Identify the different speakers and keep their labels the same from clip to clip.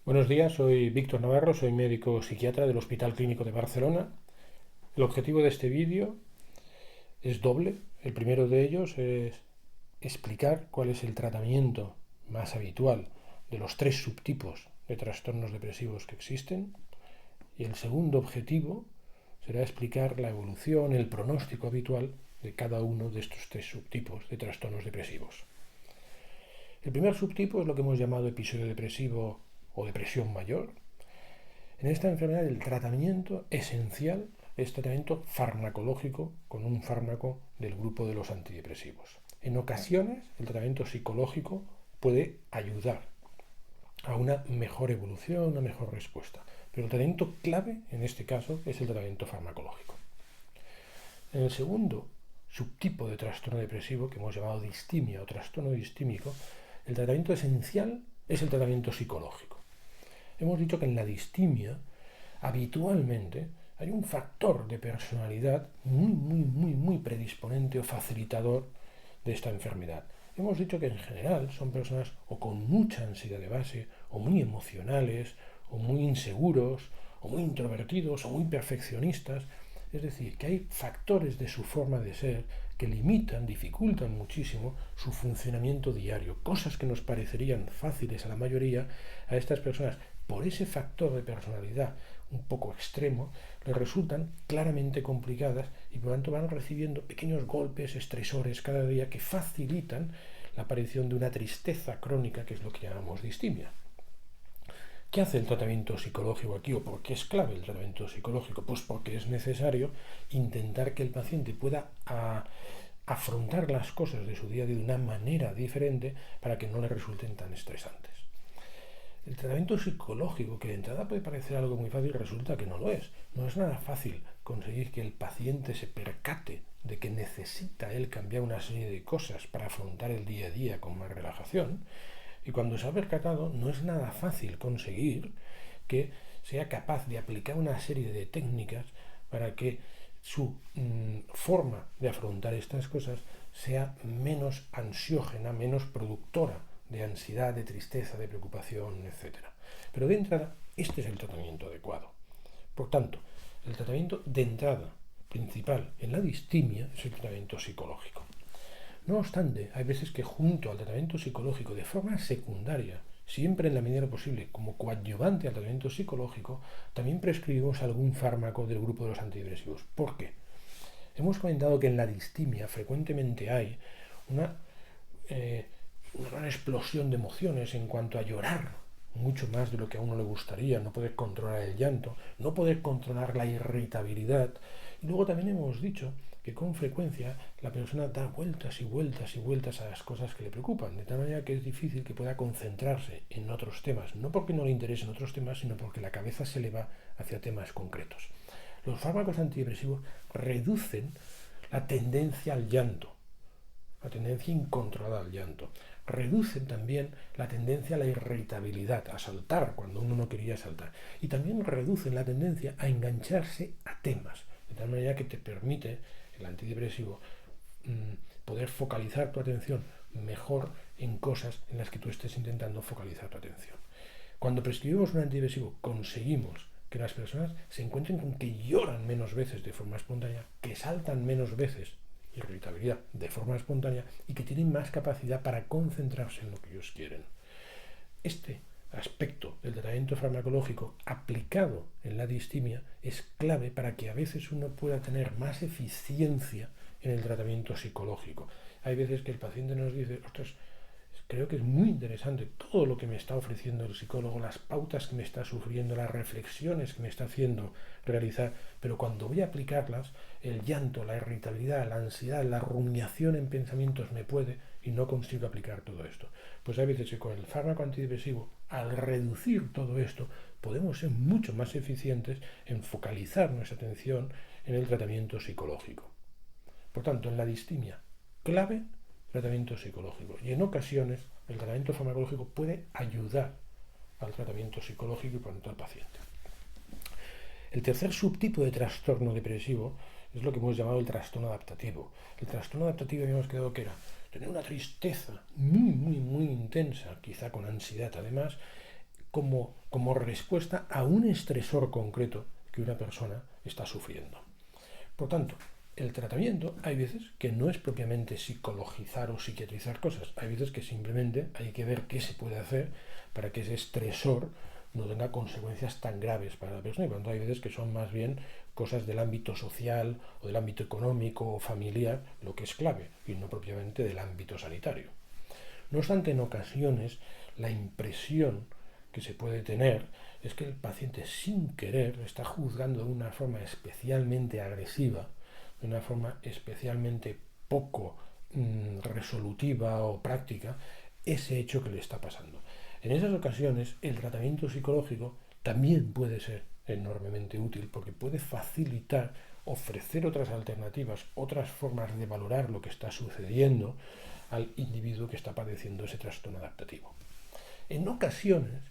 Speaker 1: Buenos días, soy Víctor Navarro, soy médico psiquiatra del Hospital Clínico de Barcelona. El objetivo de este vídeo es doble. El primero de ellos es explicar cuál es el tratamiento más habitual de los tres subtipos de trastornos depresivos que existen. Y el segundo objetivo será explicar la evolución, el pronóstico habitual de cada uno de estos tres subtipos de trastornos depresivos. El primer subtipo es lo que hemos llamado episodio depresivo o depresión mayor. En esta enfermedad el tratamiento esencial es tratamiento farmacológico con un fármaco del grupo de los antidepresivos. En ocasiones el tratamiento psicológico puede ayudar a una mejor evolución, una mejor respuesta, pero el tratamiento clave en este caso es el tratamiento farmacológico. En el segundo subtipo de trastorno depresivo, que hemos llamado distimia o trastorno distímico, el tratamiento esencial es el tratamiento psicológico. Hemos dicho que en la distimia habitualmente hay un factor de personalidad muy predisponente o facilitador de esta enfermedad. Hemos dicho que en general son personas o con mucha ansiedad de base, o muy emocionales, o muy inseguros, o muy introvertidos, o muy perfeccionistas. Es decir, que hay factores de su forma de ser que limitan, dificultan muchísimo su funcionamiento diario. Cosas que nos parecerían fáciles a la mayoría, a estas personas, por ese factor de personalidad un poco extremo, les resultan claramente complicadas y por lo tanto van recibiendo pequeños golpes, estresores cada día que facilitan la aparición de una tristeza crónica, que es lo que llamamos distimia. ¿Qué hace el tratamiento psicológico aquí o por qué es clave el tratamiento psicológico? Pues porque es necesario intentar que el paciente pueda afrontar las cosas de su día a día de una manera diferente para que no le resulten tan estresantes. El tratamiento psicológico, que de entrada puede parecer algo muy fácil, resulta que no lo es. No es nada fácil conseguir que el paciente se percate de que necesita él cambiar una serie de cosas para afrontar el día a día con más relajación. Y cuando se ha percatado, no es nada fácil conseguir que sea capaz de aplicar una serie de técnicas para que su forma de afrontar estas cosas sea menos ansiógena, menos productora de ansiedad, de tristeza, de preocupación, etc. Pero de entrada, este es el tratamiento adecuado. Por tanto, el tratamiento de entrada principal en la distimia es el tratamiento psicológico. No obstante, hay veces que junto al tratamiento psicológico, de forma secundaria, siempre en la medida posible, como coadyuvante al tratamiento psicológico, también prescribimos algún fármaco del grupo de los antidepresivos. ¿Por qué? Hemos comentado que en la distimia frecuentemente hay una gran explosión de emociones en cuanto a llorar mucho más de lo que a uno le gustaría, no poder controlar el llanto, no poder controlar la irritabilidad. Y luego también hemos dicho que con frecuencia la persona da vueltas y vueltas y vueltas a las cosas que le preocupan, de tal manera que es difícil que pueda concentrarse en otros temas, no porque no le interesen otros temas, sino porque la cabeza se le va hacia temas concretos. Los fármacos antidepresivos reducen la tendencia al llanto, la tendencia incontrolada al llanto. Reducen también la tendencia a la irritabilidad, a saltar cuando uno no quería saltar. Y también reducen la tendencia a engancharse a temas, de tal manera que te permite el antidepresivo poder focalizar tu atención mejor en cosas en las que tú estés intentando focalizar tu atención. Cuando prescribimos un antidepresivo conseguimos que las personas se encuentren con que lloran menos veces de forma espontánea, que saltan menos veces, irritabilidad, de forma espontánea, y que tienen más capacidad para concentrarse en lo que ellos quieren. Este aspecto del tratamiento farmacológico aplicado en la distimia es clave para que a veces uno pueda tener más eficiencia en el tratamiento psicológico. Hay veces que el paciente nos dice, ostras, creo que es muy interesante todo lo que me está ofreciendo el psicólogo, las pautas que me está sufriendo, las reflexiones que me está haciendo realizar, pero cuando voy a aplicarlas, el llanto, la irritabilidad, la ansiedad, la rumiación en pensamientos me puede y no consigo aplicar todo esto. Pues hay veces que con el fármaco antidepresivo, al reducir todo esto, podemos ser mucho más eficientes en focalizar nuestra atención en el tratamiento psicológico. Por tanto, en la distimia, clave tratamiento psicológico. Y en ocasiones el tratamiento farmacológico puede ayudar al tratamiento psicológico y por lo tanto al paciente. El tercer subtipo de trastorno depresivo es lo que hemos llamado el trastorno adaptativo. El trastorno adaptativo habíamos quedado que era tener una tristeza muy intensa, quizá con ansiedad además, como respuesta a un estresor concreto que una persona está sufriendo. Por tanto, el tratamiento hay veces que no es propiamente psicologizar o psiquiatrizar cosas, hay veces que simplemente hay que ver qué se puede hacer para que ese estresor no tenga consecuencias tan graves para la persona. Y por tanto hay veces que son más bien cosas del ámbito social o del ámbito económico o familiar lo que es clave y no propiamente del ámbito sanitario. No obstante, en ocasiones la impresión que se puede tener es que el paciente sin querer está juzgando de una forma especialmente agresiva, de una forma especialmente poco resolutiva o práctica, ese hecho que le está pasando. En esas ocasiones el tratamiento psicológico también puede ser enormemente útil porque puede facilitar, ofrecer otras alternativas, otras formas de valorar lo que está sucediendo al individuo que está padeciendo ese trastorno adaptativo. En ocasiones,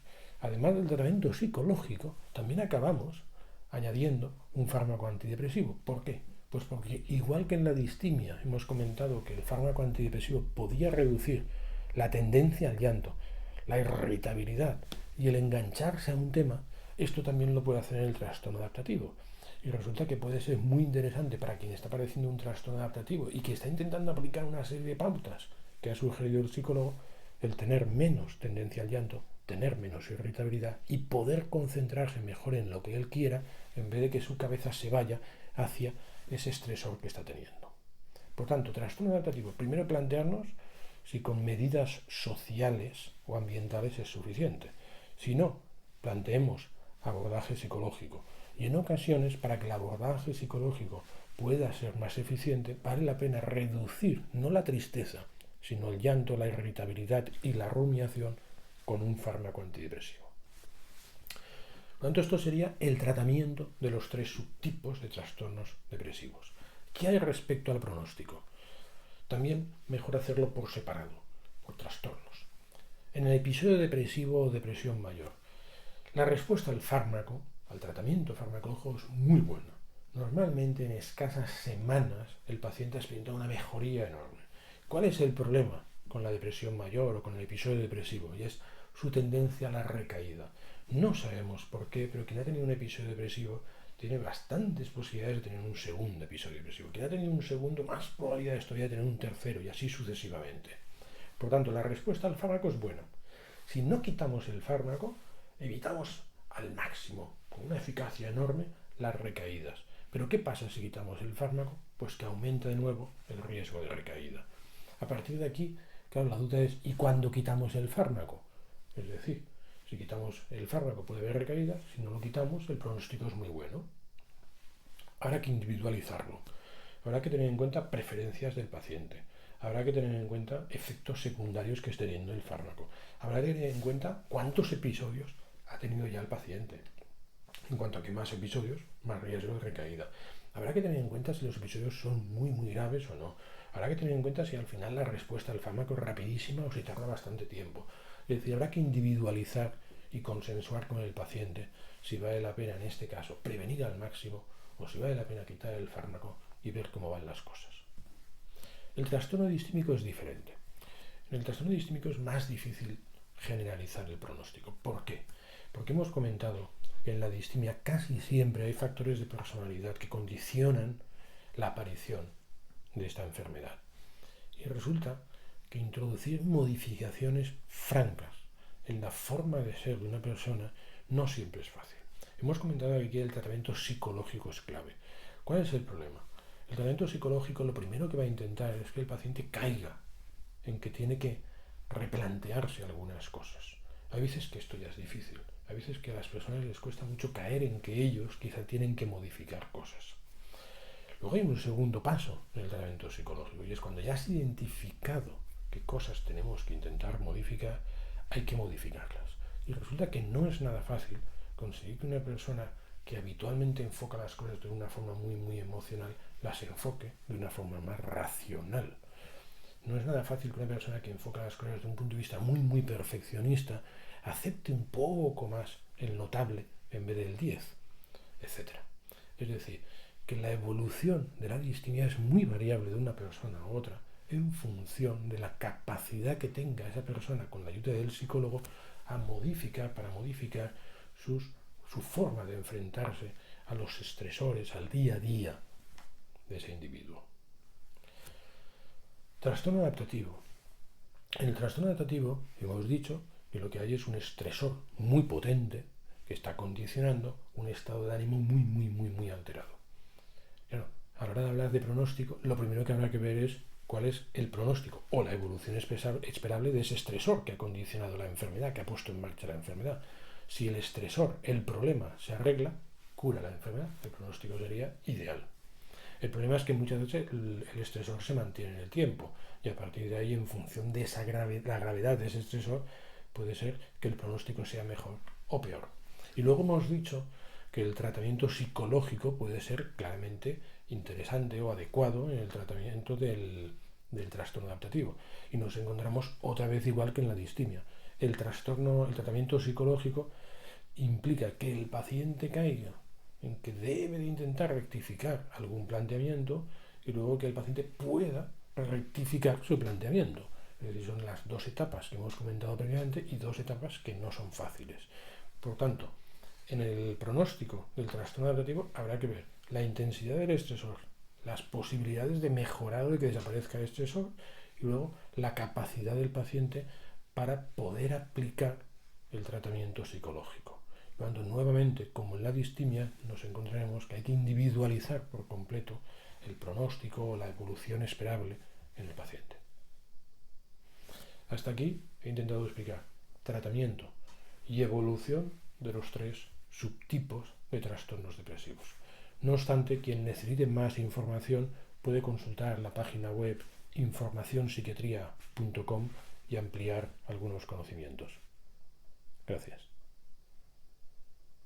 Speaker 1: además del tratamiento psicológico, también acabamos añadiendo un fármaco antidepresivo. ¿Por qué? Pues porque igual que en la distimia hemos comentado que el fármaco antidepresivo podía reducir la tendencia al llanto, la irritabilidad y el engancharse a un tema, esto también lo puede hacer en el trastorno adaptativo. Y resulta que puede ser muy interesante para quien está padeciendo un trastorno adaptativo y que está intentando aplicar una serie de pautas que ha sugerido el psicólogo, el tener menos tendencia al llanto, tener menos irritabilidad y poder concentrarse mejor en lo que él quiera en vez de que su cabeza se vaya hacia ese estresor que está teniendo. Por tanto, trastorno adaptativo, primero plantearnos si con medidas sociales o ambientales es suficiente. Si no, planteemos abordaje psicológico. Y en ocasiones, para que el abordaje psicológico pueda ser más eficiente, vale la pena reducir no la tristeza, sino el llanto, la irritabilidad y la rumiación con un fármaco antidepresivo. Por lo tanto, esto sería el tratamiento de los 3 subtipos de trastornos depresivos. ¿Qué hay respecto al pronóstico? También mejor hacerlo por separado, por trastornos. En el episodio depresivo o depresión mayor, la respuesta al fármaco, al tratamiento farmacológico es muy buena. Normalmente en escasas semanas el paciente experimenta una mejoría enorme. ¿Cuál es el problema con la depresión mayor o con el episodio depresivo? Y es su tendencia a la recaída. No sabemos por qué, pero quien ha tenido un episodio depresivo tiene bastantes posibilidades de tener un segundo episodio depresivo. Quien ha tenido un segundo, más probabilidades todavía de tener un tercero y así sucesivamente. Por tanto, la respuesta al fármaco es buena. Si no quitamos el fármaco, evitamos al máximo, con una eficacia enorme, las recaídas. Pero ¿qué pasa si quitamos el fármaco? Pues que aumenta de nuevo el riesgo de recaída. A partir de aquí, claro, la duda es ¿y cuándo quitamos el fármaco? Es decir, si quitamos el fármaco puede haber recaída, si no lo quitamos el pronóstico es muy bueno. Habrá que individualizarlo. Habrá que tener en cuenta preferencias del paciente. Habrá que tener en cuenta efectos secundarios que esté teniendo el fármaco. Habrá que tener en cuenta cuántos episodios ha tenido ya el paciente. En cuanto a que más episodios, más riesgo de recaída. Habrá que tener en cuenta si los episodios son muy graves o no. Habrá que tener en cuenta si al final la respuesta al fármaco es rapidísima o si tarda bastante tiempo. Es decir, habrá que individualizar y consensuar con el paciente si vale la pena en este caso prevenir al máximo o si vale la pena quitar el fármaco y ver cómo van las cosas. El trastorno distímico es diferente. En el trastorno distímico es más difícil generalizar el pronóstico. ¿Por qué? Porque hemos comentado que en la distimia casi siempre hay factores de personalidad que condicionan la aparición de esta enfermedad. Y resulta que introducir modificaciones francas en la forma de ser de una persona no siempre es fácil. Hemos comentado que aquí el tratamiento psicológico es clave. ¿Cuál es el problema? El tratamiento psicológico lo primero que va a intentar es que el paciente caiga en que tiene que replantearse algunas cosas. Hay veces que esto ya es difícil. Hay veces que a las personas les cuesta mucho caer en que ellos quizá tienen que modificar cosas. Luego hay un segundo paso en el tratamiento psicológico y es cuando ya has identificado qué cosas tenemos que intentar modificar, hay que modificarlas. Y resulta que no es nada fácil conseguir que una persona que habitualmente enfoca las cosas de una forma muy emocional, las enfoque de una forma más racional. No es nada fácil que una persona que enfoca las cosas desde un punto de vista muy perfeccionista acepte un poco más el notable en vez del 10, etc. Es decir, que la evolución de la distimia es muy variable de una persona a otra en función de la capacidad que tenga esa persona con la ayuda del psicólogo para modificar su forma de enfrentarse a los estresores, al día a día de ese individuo. Trastorno adaptativo. En el trastorno adaptativo hemos dicho que lo que hay es un estresor muy potente que está condicionando un estado de ánimo muy alterado. Claro, a la hora de hablar de pronóstico, lo primero que habrá que ver es cuál es el pronóstico o la evolución esperable de ese estresor que ha condicionado la enfermedad, que ha puesto en marcha la enfermedad. Si el estresor, el problema, se arregla, cura la enfermedad, el pronóstico sería ideal. El problema es que muchas veces el estresor se mantiene en el tiempo y a partir de ahí, en función de la gravedad de ese estresor, puede ser que el pronóstico sea mejor o peor. Y luego hemos dicho que el tratamiento psicológico puede ser claramente interesante o adecuado en el tratamiento del trastorno adaptativo. Y nos encontramos otra vez igual que en la distimia. El tratamiento psicológico implica que el paciente caiga en que debe de intentar rectificar algún planteamiento y luego que el paciente pueda rectificar su planteamiento. Es decir, son las dos etapas que hemos comentado previamente y dos etapas que no son fáciles. Por tanto, en el pronóstico del trastorno adaptativo habrá que ver la intensidad del estresor, las posibilidades de mejorar o de que desaparezca el estresor y luego la capacidad del paciente para poder aplicar el tratamiento psicológico. Cuando nuevamente, como en la distimia, nos encontraremos que hay que individualizar por completo el pronóstico o la evolución esperable en el paciente. Hasta aquí he intentado explicar tratamiento y evolución de los tres subtipos de trastornos depresivos. No obstante, quien necesite más información puede consultar la página web informacionpsiquiatría.com y ampliar algunos conocimientos. Gracias.